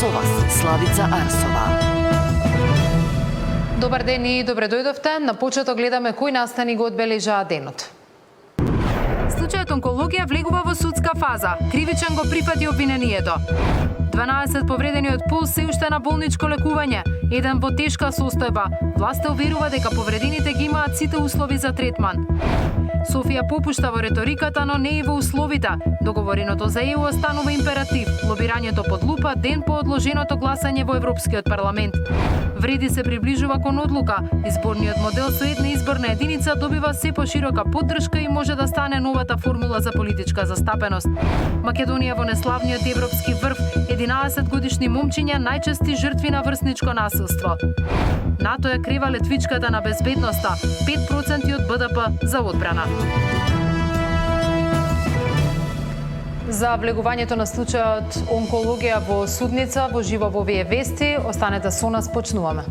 Со вас Славица Арсова. Добар ден и добре дојдовте. На почеток гледаме кои настани го одбележаа денот. Случајот онкологија влегува во судска фаза. Кривичен го прифати обвинението. 12 повредени од пулс се уште на болничко лекување. Еден во тешка состојба. Власта уверува дека повредените ги имаат сите услови за третман. Софија попушта во реториката, но не и во условите. Договореното за ЕУ останува императив. Лобирањето под лупа ден по одложеното гласање во Европскиот парламент. Вреди се приближува кон одлука. Изборниот модел со една изборна единица добива се поширока поддршка и може да стане новата формула за политичка застапеност. Македонија во неславниот европски врв, 11 годишни момчиња најчести жртви на врсничко насилство. НАТО ја крива летвичката на безбедноста, 5% од БДП за одбрана. За влегувањето на случајот онкологија во судница, во живо во овие вести, останете со нас, почнуваме.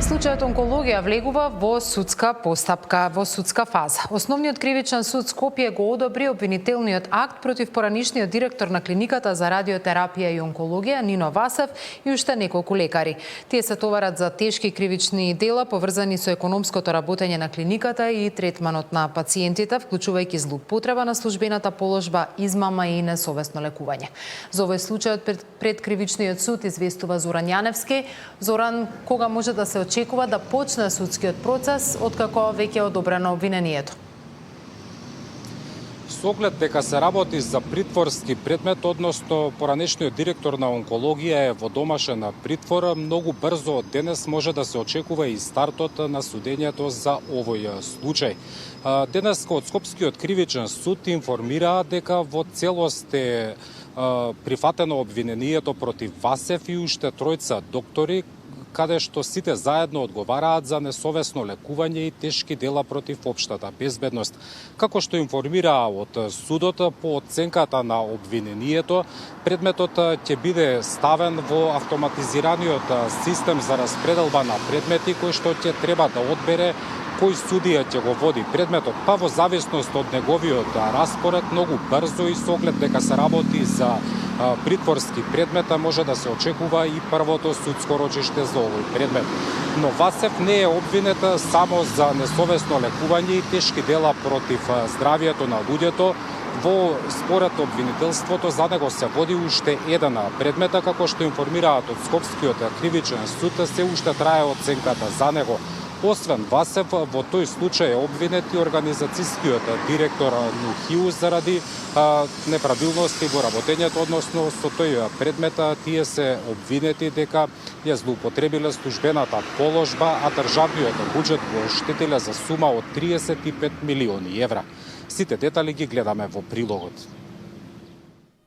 Случајот онкологија влегува во судска постапка, во судска фаза. Основниот кривичен суд Скопје го одобри обвинителниот акт против поранишниот директор на клиниката за радиотерапија и онкологија Нино Васев и уште неколку лекари. Тие се товарат за тешки кривични дела поврзани со економското работење на клиниката и третманот на пациентите, вклучувајќи злоупотреба на службената положба, измама и несовесно лекување. За овој случај пред кривичниот суд известува Зоран Јаневски. Зоран, кога може да се очекува да почне судскиот процес, откако веќе е одобрено обвинението? Со оглед дека се работи за притворски предмет, односно поранешниот директор на онкологија е во домашен притвор, многу брзо од денес може да се очекува и стартот на судењето за овој случај. Денес од Скопскиот кривичен суд информираа дека во целост е прифатено обвинението против Васев и уште тројца доктори, каде што сите заедно одговараат за несовесно лекување и тешки дела против општата безбедност. Како што информираа од судот, по оценката на обвинението, предметот ќе биде ставен во автоматизираниот систем за распределба на предмети, кој што ќе треба да одбере кој судија ќе го води предметот, па во зависност од неговиот распоред, многу брзо и со оглед дека се работи за притворски предмет, може да се очекува и првото судско рочиште за овој предмет. Но Васев не е обвинет само за несовесно лекување и тешки дела против здравието на луѓето. Во според обвинителството за него се води уште еден предмет, како што информираат од Скопскиот кривичен суд, се уште трае оценката за него. Освен Васев, во тој случај е обвинет и организацијскиот директор Нухиу заради неправилности во работењето, односно со тој предмет тие се обвинети дека ја злоупотребиле службената положба, а државниот буџет го оштетиле за сума од 35 милиони евра. Сите детали ги гледаме во прилогот.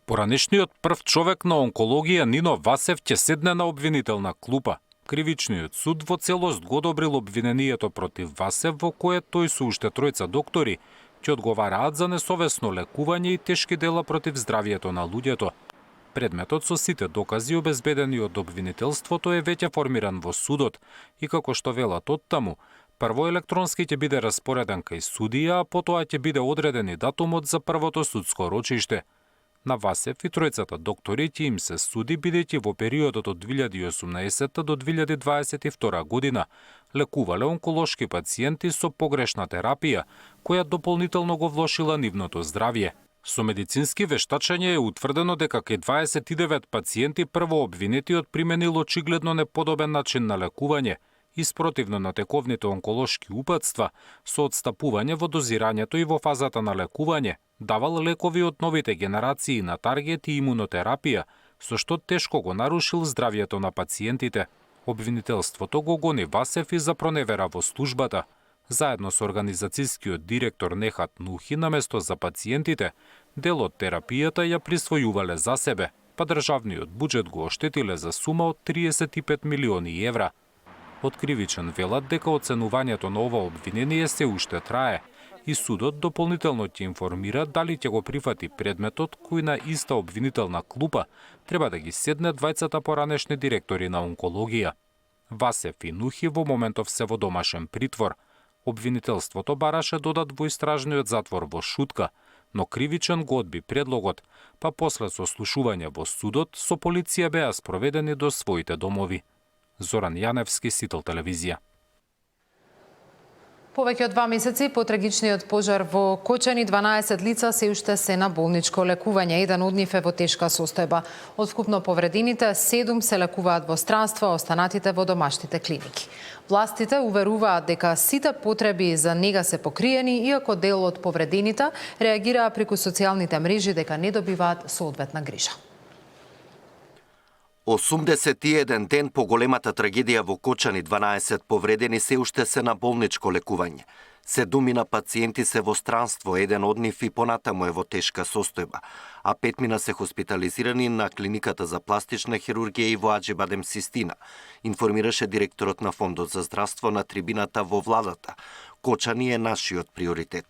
Поранешниот прв човек на онкологија Нино Васев ќе седне на обвинителна клупа. Кривичниот суд во целост го одобрил обвинението против Васев, во кое тој со уште тројца доктори ќе одговараат за несовесно лекување и тешки дела против здравието на луѓето. Предметот со сите докази обезбедени од обвинителството е веќе формиран во судот и како што велат оттаму, прво електронски ќе биде распореден кај судија, а потоа ќе биде одреден и датумот за првото судско рочиште. На Васев и тројцата доктори ќе им се суди бидејќи во периодот од 2018 до 2022 година лекувале онколошки пациенти со погрешна терапија, која дополнително го влошила нивното здравје. Со медицински вештачење е утврдено дека кај 29 пациенти прво обвинетиот применил очигледно неподобен начин на лекување, испротивно на тековните онколошки упатства, со одстапување во дозирањето и во фазата на лекување, давал лекови од новите генерации на таргет и имунотерапија, со што тешко го нарушил здравјето на пациентите. Обвинителството го гони Васев и за проневера во службата. Заедно со организацијскиот директор Нехат Нухи, наместо за пациентите, дел од терапијата ја присвојувале за себе, па државниот буџет го оштетиле за сума од 35 милиони евра. Од кривичен велат дека оценувањето на ова обвинение се уште трае и судот дополнително ќе информира дали ќе го прифати предметот кој на иста обвинителна клупа треба да ги седне двајцата поранешни директори на онкологија. Васев и Нухи во моментов се во домашен притвор. Обвинителството бараше додат во истражниот затвор во Шутка, но кривичен го одби предлогот, па после сослушување во судот со полиција беа спроведени до своите домови. Зоран Јаневски, Сител телевизија. Повеќе од 2 месеци по трагичниот пожар во Кочани, 12 лица се уште се на болничко лекување. Еден од нив е во тешка состојба. Од вкупно повредените, 7 се лекуваат во странство, а останатите во домашните клиники. Властите уверуваат дека сите потреби за нега се покриени, иако дел од повредените реагираа преку социјалните мрежи дека не добиваат соодветна грижа. 81 ден по големата трагедија во Кочани, 12 повредени се уште се на болничко лекување. 7 пациенти се во странство, еден од нив и понатаму е во тешка состојба, а 5 се хоспитализирани на клиниката за пластична хирургија и во Аџибадем Систина, информираше директорот на Фондот за здравство на трибината во владата. Кочани е нашиот приоритет.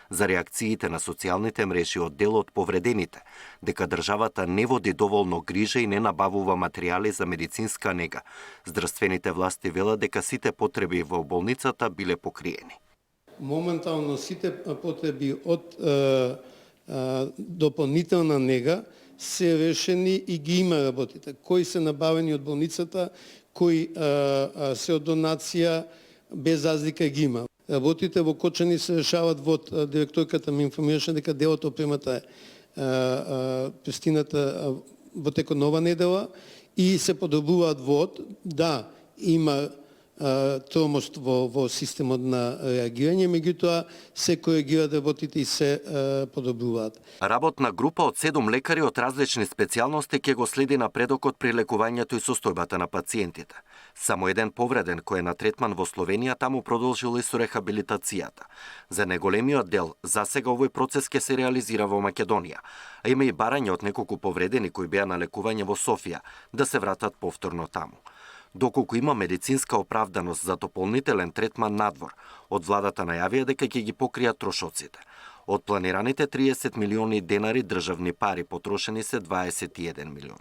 За реакциите на социјалните мрежи од дел од повредените, дека државата не води доволно грижа и не набавува материјали за медицинска нега. Здравствените власти велат дека сите потреби во болницата биле покриени. Моментално сите потреби од дополнителна нега се решени и ги има работите. Кои се набавени од болницата, кои се од донација, без разлика ги има. Работите во Кочани се решават во директорката ми информираше дека дел од опремата е пестината во текот на ова недела и се подобруваат вод. Да, има тромост во системот на реагирање, меѓутоа се коригираат работите и се подобруваат. Работна група од 7 лекари од различни специјалности ќе го следи напредокот при лекувањето и состојбата на пациентите. Само еден повреден кој е на третман во Словенија таму продолжил и со рехабилитацијата. За неголемиот дел, засега овој процес ќе се реализира во Македонија, а има и барање од неколку повредени кои беа на лекување во Софија да се вратат повторно таму. Доколку има медицинска оправданост за дополнителен третман надвор, од владата најавија дека ќе ги покријат трошоците. Од планираните 30 милиони денари државни пари потрошени се 21 милион.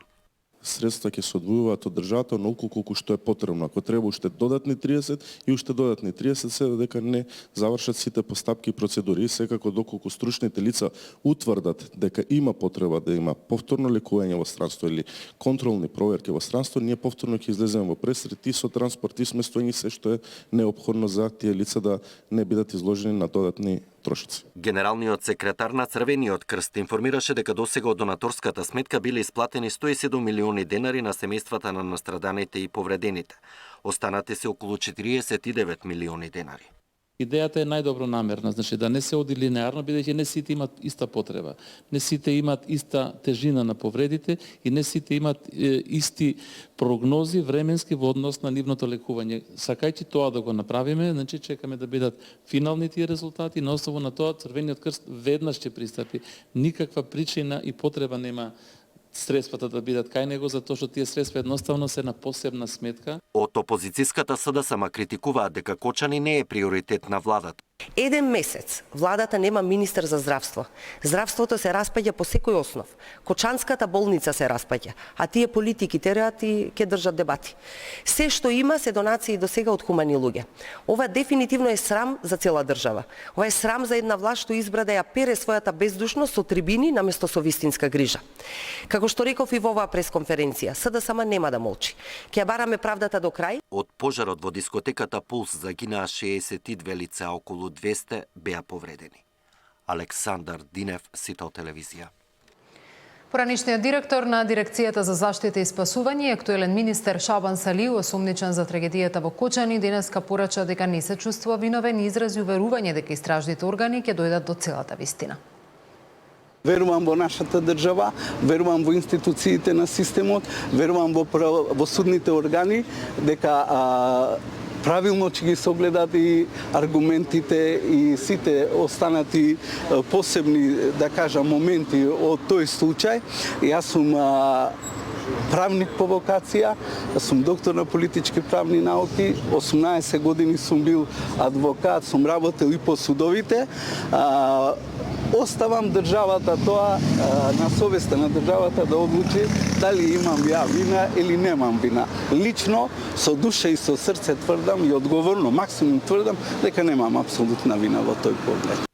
Средства ќе се одвојуваат од државата онолку колку што е потребно. Ако треба уште додатни 30 и уште додатни 30 се додека не завршат сите постапки и процедури. И секако доколку стручните лица утврдат дека има потреба да има повторно лекување во странство или контролни проверки во странство, ние повторно ќе излеземе во пресред и со транспорт и сместување се што е неопходно за тие лица да не бидат изложени на додатни трошоци. Генералниот секретар на Црвениот крст информираше дека досега од донаторската сметка биле исплатени 107 милиони денари на семејствата на настраданите и повредените. Останати се околу 49 милиони денари. Идејата е најдобро намерна, значи да не се оди линеарно, бидејќи не сите имат иста потреба, не сите имат иста тежина на повредите и не сите имат исти прогнози временски во однос на нивното лекување. Сакајќи тоа да го направиме, значи чекаме да бидат финални тие резултати, на основа на тоа Црвениот крст веднаш ќе пристапи. Никаква причина и потреба нема средствата да бидат кај него, затоа што тие средства едноставно се на посебна сметка. Од опозицијската СДСМ критикуваат дека Кочани не е приоритет на владата. Еден месец владата нема министер за здравство. Здравството се распаѓа по секој основ. Кочанската болница се распаѓа, а тие политики тераат и ќе држат дебати. Се што има се донации до сега од хумани луѓе. Ова дефинитивно е срам за цела држава. Ова е срам за една власт што избра да ја пере својата бездушност со трибини наместо со вистинска грижа. Како што реков и во оваа пресконференција, СДСМ нема да молчи. Ќе ја бараме правдата до крај. Од пожарот во дискотеката Пулс загинаа 62 лица, околу 200 беа повредени. Александар Динев, Сител телевизија. Поранишниот директор на Дирекцијата за заштита и спасување и актуелен министер Шабан Сали, осомничен за трагедијата во Кочани, денеска порача дека не се чувствува виновен и изрази уверување дека истражните органи ќе дојдат до целата вистина. Верувам во нашата држава, верувам во институциите на системот, верувам во судните органи, дека правилно ќе ги согледат и аргументите и сите останати посебни, да кажам, моменти од тој случај. Јас сум правник по вокација, сум доктор на политички правни науки, 18 години сум бил адвокат, сум работел и по судовите. Оставам државата тоа на совеста на државата да одлучи дали имам ја вина или немам вина. Лично, со душа и со срце тврдам и одговорно, максимум тврдам дека немам апсолутна вина во тој поглед.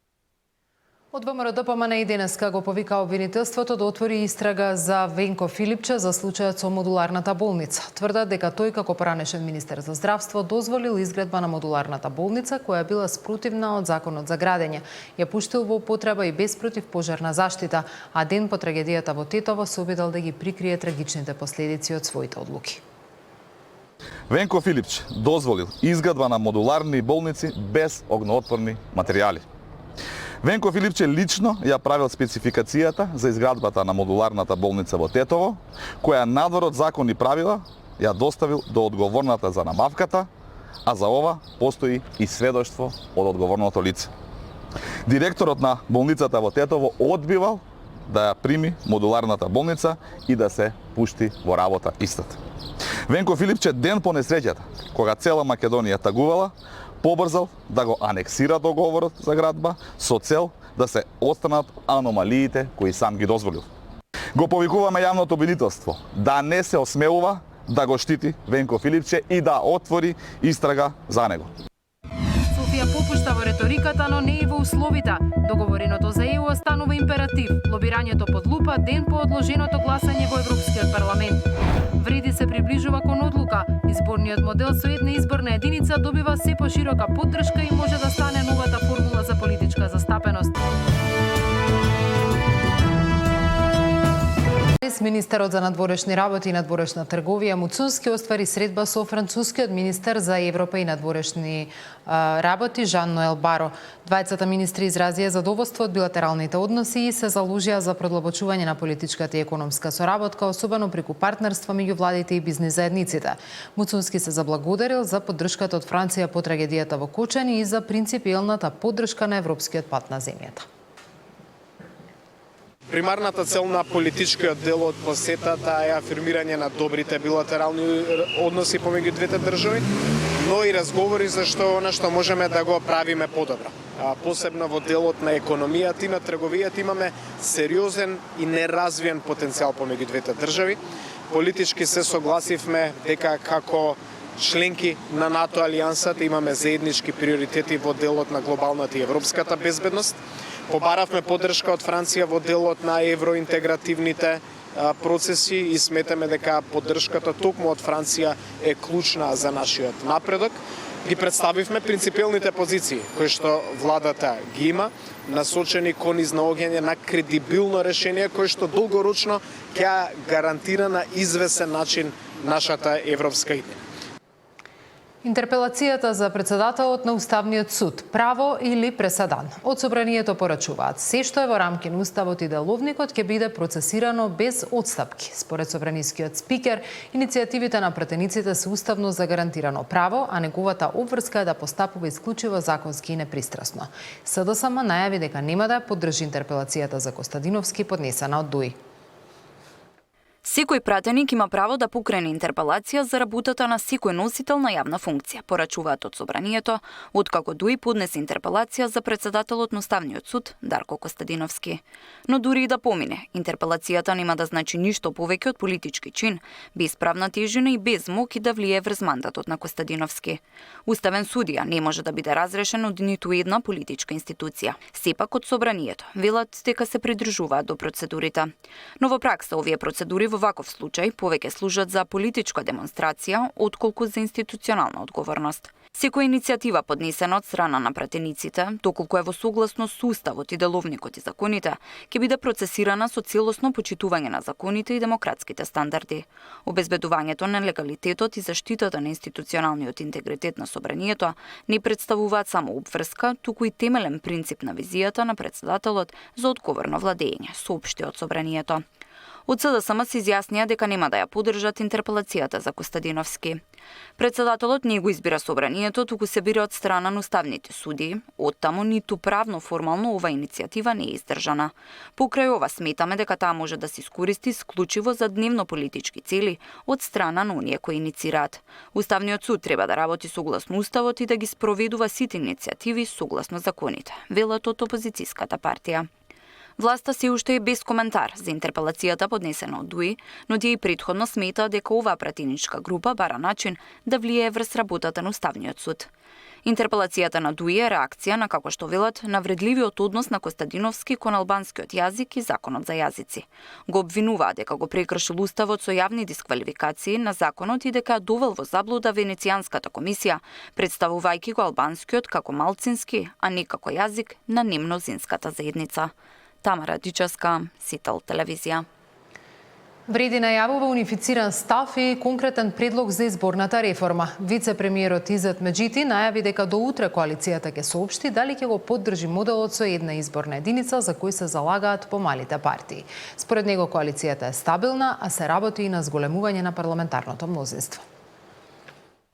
Од ВМРО ДПМН и денеска го повика обвинителството да отвори истрага за Венко Филипче за случајот со модуларната болница. Тврдат дека тој како поранешен министер за здравство дозволил изградба на модуларната болница која била спротивна од законот за градење. Ја пуштил во употреба и без противпожарна заштита, а ден по трагедијата во Тетово се обидел да ги прикрие трагичните последици од своите одлуки. Венко Филипче дозволил изградба на модуларни болници без огнеотворни материјали. Венко Филипче лично ја правил спецификацијата за изградбата на модуларната болница во Тетово, која надвор од закон и правила ја доставил до одговорната за набавката, а за ова постои и сведоштво од одговорното лице. Директорот на болницата во Тетово одбивал да ја прими модуларната болница и да се пушти во работа истата. Венко Филипче ден по несреќата, кога цела Македонија тагувала, побрзал да го анексира договорот за градба со цел да се отстранат аномалиите кои сам ги дозволил. Го повикуваме јавното обвинителство да не се осмелува да го штити Венко Филипче и да отвори истрага за него. Софија попушта во реториката, но не и во условите. Договореното за ЕУ останува императив. Лобирањето под лупа ден по одложеното гласање во Европскиот парламент. Вреди се приближува кон одлука. Изборниот модел со една изборна единица добива се поширока поддршка и може да стане новата формула за политичка застапеност. Министерот за надворешни работи и надворешна трговија Муцунски оствари средба со францускиот министер за Европа и надворешни работи Жан Ноел Баро. Двајцата министри изразија задоволство од билатералните односи и се заложија за продлабочување на политичката и економска соработка, особено преку партнерство меѓу владите и бизнис заедниците. Муцунски се заблагодарил за поддршката од Франција по трагедијата во Кочани и за принципиелната поддршка на европскиот пат на земјата. Примарната цел на политичкиот дел од посетата е афирмирање на добрите билатерални односи помеѓу двете држави, но и разговори за она што можеме да го правиме подобро. Посебно во делот на економијата и на трговијата имаме сериозен и неразвиен потенцијал помеѓу двете држави. Политички се согласивме дека како членки на НАТО алијансата имаме заеднички приоритети во делот на глобалната и европската безбедност. Побаравме поддршка од Франција во делот на евроинтегративните процеси и сметаме дека поддршката токму од Франција е клучна за нашиот напредок. Ги представивме принципиелните позиции кои што владата ги има, насочени кон изнаоѓање на кредибилно решение кој што долгорочно ќе гарантира на извесен начин нашата европска идеја. Интерпелацијата за председателот на Уставниот суд, право или пресадан? Од собранието порачуваат се што е во рамки на Уставот и деловникот ќе биде процесирано без одстапки. Според собранискиот спикер, иницијативите на пратениците се уставно загарантирано право, а неговата обврска е да постапува исклучиво законски и непристрасно. СДСМ најави дека нема да ја поддржи интерпелацијата за Костадиновски поднесена од ДУИ. Секој пратеник има право да покрене интерпелација за работата на секој носител на јавна функција, порачуваат од собранието, откако ДУИ поднесе интерпелација за председателот на Уставниот суд Дарко Костадиновски. Но дури и да помине, интерпелацијата нема да значи ништо повеќе од политички чин, без правна тежина и без моки да влие врз мандатот на Костадиновски. Уставен судија не може да биде разрешен од ниту една политичка институција. Сепак од собранието велат дека се придржуваат до процедурите. Но во пракса овие процедури во ваков случај повеќе служат за политичка демонстрација, отколку за институционална одговорност. Секоја иницијатива поднесена од страна на пратениците, доколку е во согласност со Уставот и деловникот и законите, ќе биде процесирана со целосно почитување на законите и демократските стандарди. Обезбедувањето на легалитетот и заштитата на институционалниот интегритет на собранието не представуваат само обврска, туку и темелен принцип на визијата на председателот за одговорно владење, соопшти од собранието. Од СДСМ се изјаснија дека нема да ја поддржат интерпелацијата за Костадиновски. Председателот не го избира собранието, туку се бира од страна на уставните судии. Оттаму ниту правно формално ова иницијатива не е издржана. Покрај ова сметаме дека таа може да се искористи исклучиво за дневно политички цели од страна на оние кои иницираат. Уставниот суд треба да работи согласно Уставот и да ги спроведува сите иницијативи согласно законите, велат од опозицијската партија. Власта се уште е без коментар за интерпелацијата поднесена од ДУИ, но тие и претходно смета дека оваа пратеничка група бара начин да влијае врз работата на Уставниот суд. Интерпелацијата на ДУИ е реакција на, како што велат, на вредливиот однос на Костадиновски кон албанскиот јазик и законот за јазици. Го обвинуваат дека го прекршил уставот со јавни дисквалификации на законот и дека довел во заблуда Венецијанската комисија, представувајќи го албанскиот како малцински, а не како јазик на немнозинската заедница. Тамара Дичевска, Сител телевизија. Вреди најавува унифициран став и конкретен предлог за изборната реформа. Вице-премиерот Изет Меджити најави дека до утре коалицијата ќе соопшти дали ќе го поддржи моделот со една изборна единица за кој се залагаат помалите партии. Според него коалицијата е стабилна, а се работи и на зголемување на парламентарното мнозинство.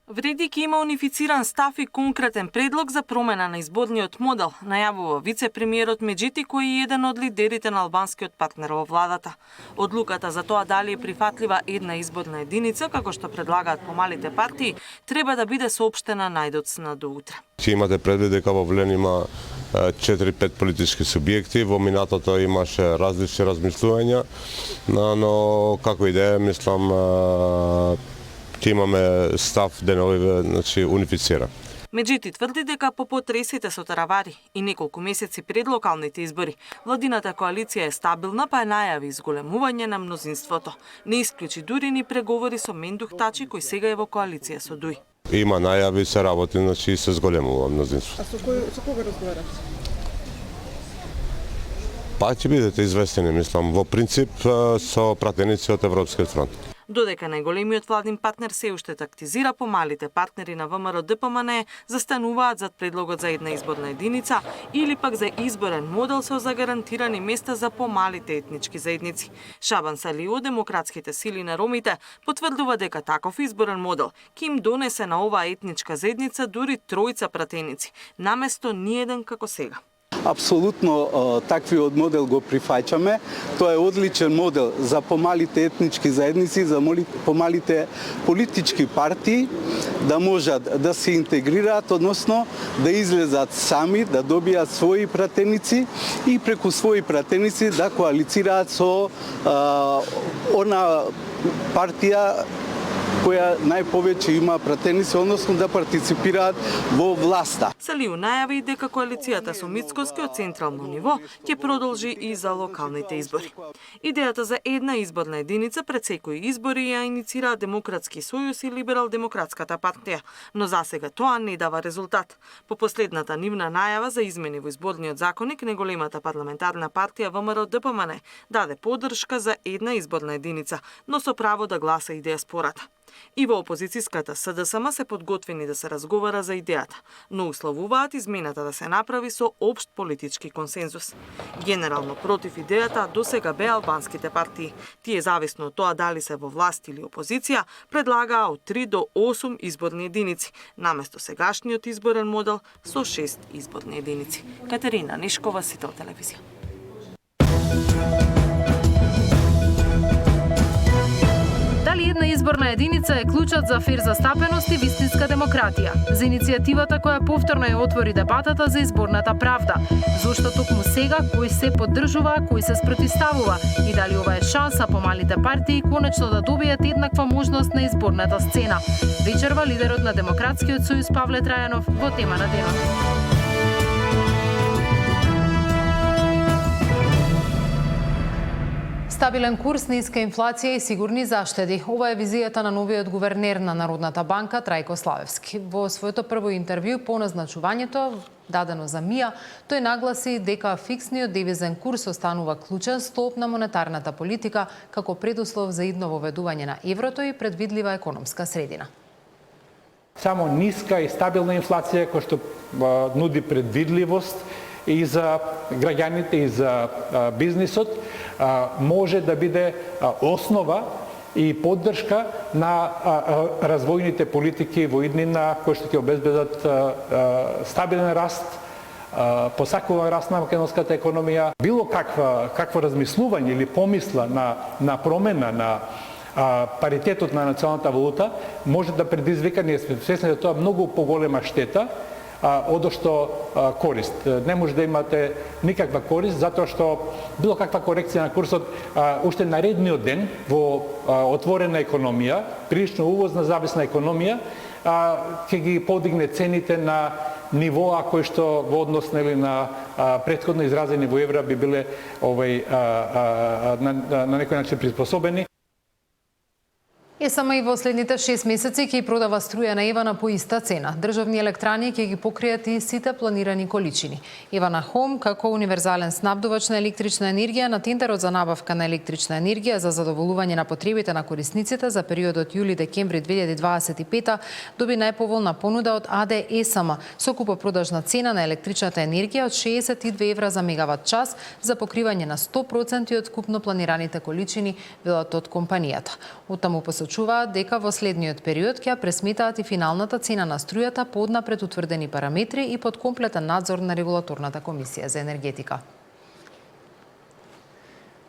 Вреди ќе има унифициран став и конкретен предлог за промена на изборниот модел, најавува вице-премиерот Меджити, кој е еден од лидерите на албанскиот партнер во владата. Одлуката за тоа дали е прифатлива една изборна единица, како што предлагаат помалите партии, треба да биде соопштена најдоцна до утре. Ќе имате предвид дека во Влен има 4-5 политички субјекти, во минатото имаше различни размислувања, но како идеја, мислам, ќе имаме став денови, значи, унифицира. Меджити тврди дека по потресите со таравари и неколку месеци пред локалните избори, владината коалиција е стабилна, па е најави изголемување на мнозинството. Не исклучи дури ни преговори со Мендух Тачи, кој сега е во коалиција со ДУИ. Има најави, се работи, значи, и се зголемува мнозинство. А со кога разговарате? Па ќе бидете известени, мислам, во принцип со пратеници од Европскиот фронт. Додека најголемиот владин партнер се уште тактизира, помалите партнери на ВМРО-ДПМН застануваат зад предлогот за една изборна единица или пак за изборен модел со загарантирани места за помалите етнички заедници. Шабан Сали од демократските сили на ромите потврдува дека таков изборен модел ќе им донесе на оваа етничка заедница дури тројца пратеници, наместо ниеден како сега. Апсолутно таквиот модел го прифаќаме. Тоа е одличен модел за помалите етнички заедници, за помалите политички партии да можат да се интегрираат, односно да излезат сами, да добијат своји пратеници и преку своји пратеници да коалицираат со она партија која најповеќе има пратеници, односно да партиципираат во власта. Салиу најави дека коалицијата со Мицкоски од централно ниво ќе продолжи и за локалните избори. Идејата за една изборна единица пред секои избори ја иницира Демократски сојуз и Либерал-демократската партија, но засега тоа не дава резултат. По последната нивна најава за измени во изборниот законник, неголемата парламентарна партија ВМРО-ДПМН даде поддршка за една изборна единица, но со право да гласа и диаспората. И во опозицијската СДСМ се подготвени да се разговара за идејата, но условуваат измената да се направи со општ политички консензус. Генерално против идејата досега беа албанските партии. Тие, зависно од тоа дали се во власт или опозиција, предлагаа од 3 до 8 изборни единици, наместо сегашниот изборен модел со 6 изборни единици. Катерина Нишкова, Сител телевизија. Дали една изборна единица е клучот за фер застапеност и вистинска демократија? За иницијативата која повторно ја отвори дебатата за изборната правда. Зошто токму сега кој се поддржува, кој се спротивставува и дали ова е шанса помалите партии конечно да добијат еднаква можност на изборната сцена? Вечерва лидерот на Демократскиот сојуз Павле Трајанов во тема на денот. Стабилен курс, ниска инфлација и сигурни заштеди. Ова е визијата на новиот гувернер на Народната банка Трајко Славевски. Во своето прво интервју по назначувањето, дадено за МИА, тој нагласи дека фиксниот девизен курс останува клучен столб на монетарната политика како предуслов за идно воведување на еврото и предвидлива економска средина. Само ниска и стабилна инфлација која што нуди предвидливост и за граѓаните и за бизнисот може да биде основа и поддршка на развојните политики во иднина кои што ќе обезбедат стабилен раст, посакуван раст на македонската економија. Било какво размислување или помисла на промена на паритетот на националната валута може да предизвика, ние сме свесни да тоа многу поголема штета одошто корист. Не може да имате никаква корист, затоа што било каква корекција на курсот уште наредниот ден во отворена економија, прилично увозна зависна економија, ќе ги подигне цените на нивоа кои што во однос на претходно изразени во евра би биле на некој начин приспособени. ЕСМ и во следните 6 месеци ќе продава струја на Евана по иста цена. Државни електрани ќе ги покријат и сите планирани количини. Евана Хом, како универзален снабдувач на електрична енергија, на тендерот за набавка на електрична енергија за задоволување на потребите на корисниците за периодот јули-декември 2025 доби најповолна понуда од АД ЕСМ со купопродажна цена на електричната енергија од 62 евра за мегават час за покривање на 100% од купно планираните количини, велат од компанијата. Оттаму посочуваат дека во следниот период ќе пресметаат и финалната цена на струјата по однапред утврдени параметри и под комплетен надзор на регулаторната комисија за енергетика.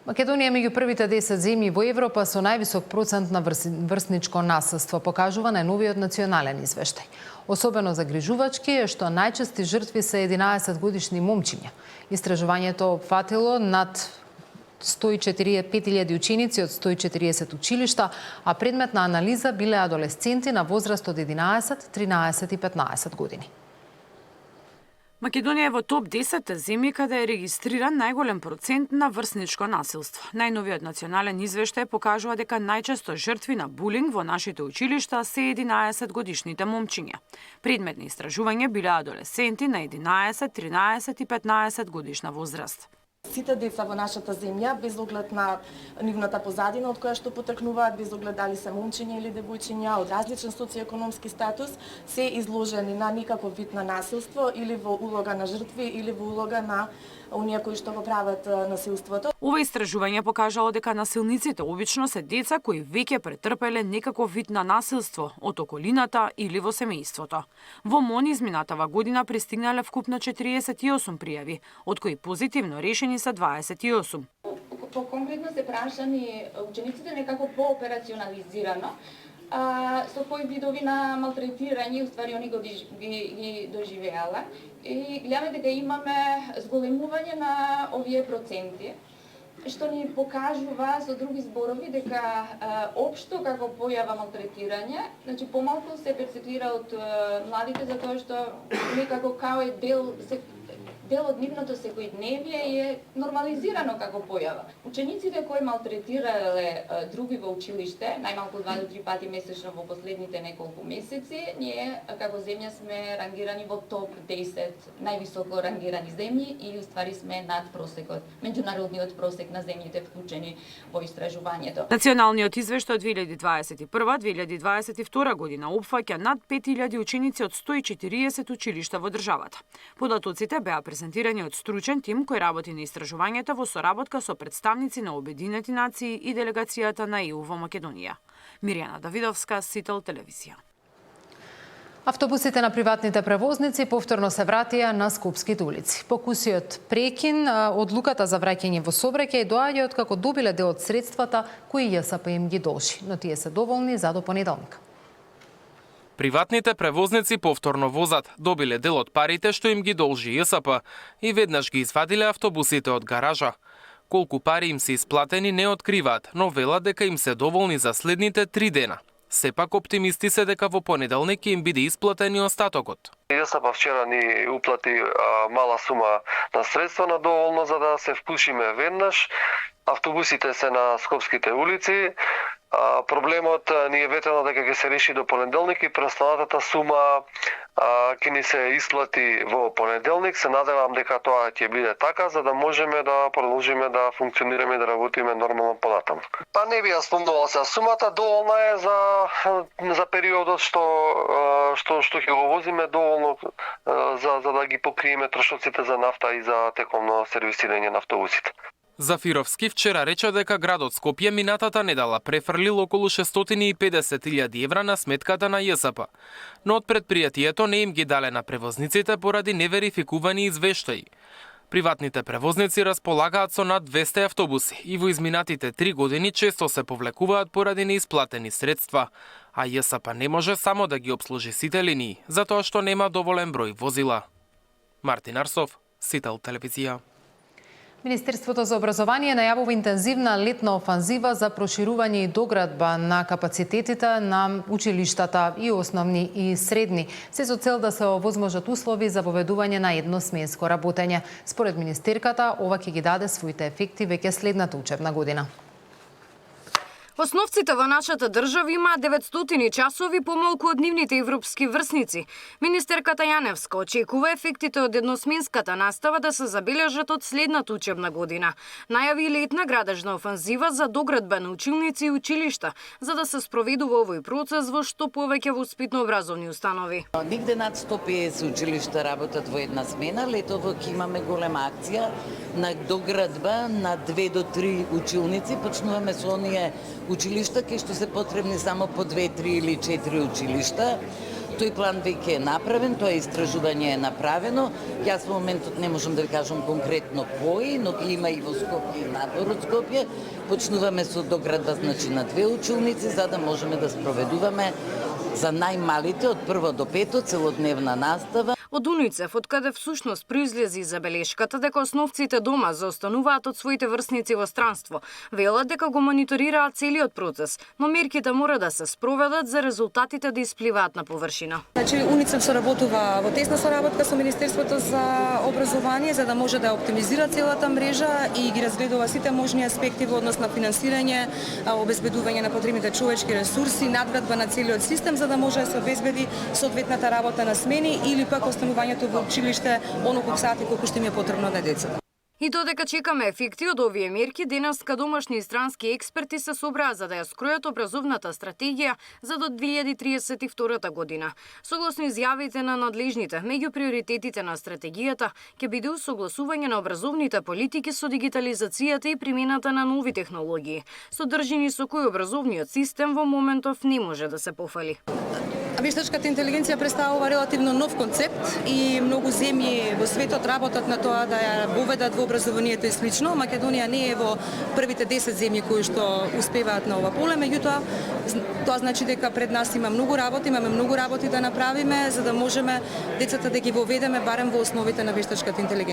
Македонија меѓу првите 10 земји во Европа со највисок процент на врсничко насилство, покажува најновиот национален извештај. Особено загрижувачки е што најчести жртви се 11 годишни момчиња. Истражувањето опфатило над 145.000 ученици од 140 училишта, а предмет на анализа биле адолесценти на возраст од 11, 13 и 15 години. Македонија е во топ 10 земји каде е регистриран најголем процент на врсничко насилство. Најновиот национален извештај покажува дека најчесто жртви на булинг во нашите училишта се 11 годишните момчиња. Предмет на истражување биле адолесценти на 11, 13 и 15 годишна возраст. Сите деца во нашата земја, без оглед на нивната позадина од која што потекнуваат, без оглед дали се момчиња или девојчиња од различен социоекономски статус, се изложени на никаков вид на насилство или во улога на жртви или во улога на оние кои што го прават насилството. Ова истражување покажало дека насилниците обично се деца кои веќе претрпеле некаков вид на насилство од околината или во семејството. Во МОН изминатава година пристигнале вкупно 48 пријави, од кои позитивно решени се 28. По-конкретно се прашани учениците некако по-операционализирано, со кои видови на малтретирање уствари они ги доживеале. И гледаме дека имаме зголемување на овие проценти, што ни покажува со други зборови дека општо како појава малтретирање, значи помалку се перцепира од младите затоа што некако као е дел од нивното секојдневие е нормализирано како појава. Учениците кои малтретирале други во училиште, најмалку 2 до 3 пати месечно во последните неколку месеци, ние како земја сме рангирани во топ 10 највисоко рангирани земји и уствари сме над просекот, меѓународниот просек на земјите вклучени во истражувањето. Националниот извештај од 2021-2022 година опфаќа над 5000 ученици од 140 училишта во државата. Податоците беа презентирани од стручен тим кој работи на истражувањето во соработка со представници на Обединети нации и делегацијата на ЕУ во Македонија. Мирјана Давидовска, Сител телевизија. Автобусите на приватните превозници повторно се вратија на скопските улици. Покусиот прекин одлуката за враќање во сообраќај доаѓа од како добиле дел од средствата кои ЈСП им ги должи, но тие се доволни за до понеделник. Приватните превозници повторно возат, добиле дел од парите што им ги должи ЈСП и веднаш ги извадиле автобусите од гаража. Колку пари им се исплатени не откриваат, но велат дека им се доволни за следните 3 дена. Сепак оптимисти се дека во понеделник ќе им биде исплатени остатокот. ЈСП вчера ни уплати мала сума на средства на доволно за да се вклучиме веднаш. Автобусите се на скопските улици. Проблемот ни е ветено дека ќе се реши до понеделник и преостанатата сума ќе ни се исплати во понеделник. Се надевам дека тоа ќе биде така за да можеме да продолжиме да функционираме и да работиме нормално понатаму. Па не би ја спомнувал се сумата, доволна е за периодот што ќе го возиме, доволно за да ги покриеме трошоците за нафта и за текомно сервисирање на автобусите. Зафировски вчера рече дека градот Скопје минатата недела префрлил околу 650.000 евра на сметката на ЈСП, но од предпријатието не им ги дале на превозниците поради неверификувани извештаи. Приватните превозници располагаат со над 200 автобуси и во изминатите 3 години често се повлекуваат поради неисплатени средства, а ЈСП не може само да ги обслужи сите линии, затоа што нема доволен број возила. Мартин Арсов, Сител телевизија. Министерството за образование најавува интензивна летна офанзива за проширување и доградба на капацитетите на училиштата и основни и средни, се со цел да се овозможат услови за воведување на едносменско работење. Според министерката, ова ќе ги даде своите ефекти веќе следната учебна година. Основците во нашата држава имаат 900 часови помалку од нивните европски врсници. Министерката Јаневска очекува ефектите од едносменската настава да се забележат од следната учебна година. Најави и летна градежна офанзива за доградба на училници и училишта, за да се спроведува овој процес во што повеќе воспитно-образовни установи. Нигде над 150 училишта работат во една смена. Летово ќе имаме голема акција на доградба на 2 до 3 училници. Почнуваме со оние училишта кај што се потребни само по 2, 3 или 4 училишта. Тој план веќе е направен, тоа истражување е направено. Јас во моментот не можам да ви кажам конкретно кои, но ги има и во Скопје и надвор од Скопје. Почнуваме со доградба значи на 2 училници за да можеме да спроведуваме за најмалите од 1 до 5 целодневна настава. Од УНИЦЕФ, откаде всушност произлези забелешката дека основците дома заостануваат од своите врсници во странство, велат дека го мониторираат целиот процес, но мерките мора да се спроведат за резултатите да испливаат на површина. Значи УНИЦЕФ соработува во тесна соработка со Министерството за образование за да може да оптимизира целата мрежа и ги разгледува сите можни аспекти во однос на финансирање, обезбедување на потребните човечки ресурси, надградба на целиот систем за да може да се обезбеди соодветната работа на смени или пак останувањето во училиште онолку сати колку што им е потребно на децата. И додека чекаме ефекти од овие мерки, денеска домашни и странски експерти се собраа за да ја скројат образовната стратегија за до 2032 година. Согласно изјавите на надлежните, меѓу приоритетите на стратегијата ќе биде усогласување на образовните политики со дигитализацијата и примената на нови технологии, содржини со кои образовниот систем во моментов не може да се пофали. Вештачката интелигенција представува релативно нов концепт и многу земји во светот работат на тоа да ја воведат во образованието и слично. Македонија не е во првите 10 земји кои што успеваат на ова поле, меѓутоа тоа значи дека пред нас има многу работа, имаме многу работи да направиме за да можеме децата да ги воведеме барем во основите на вештачката интелигенција.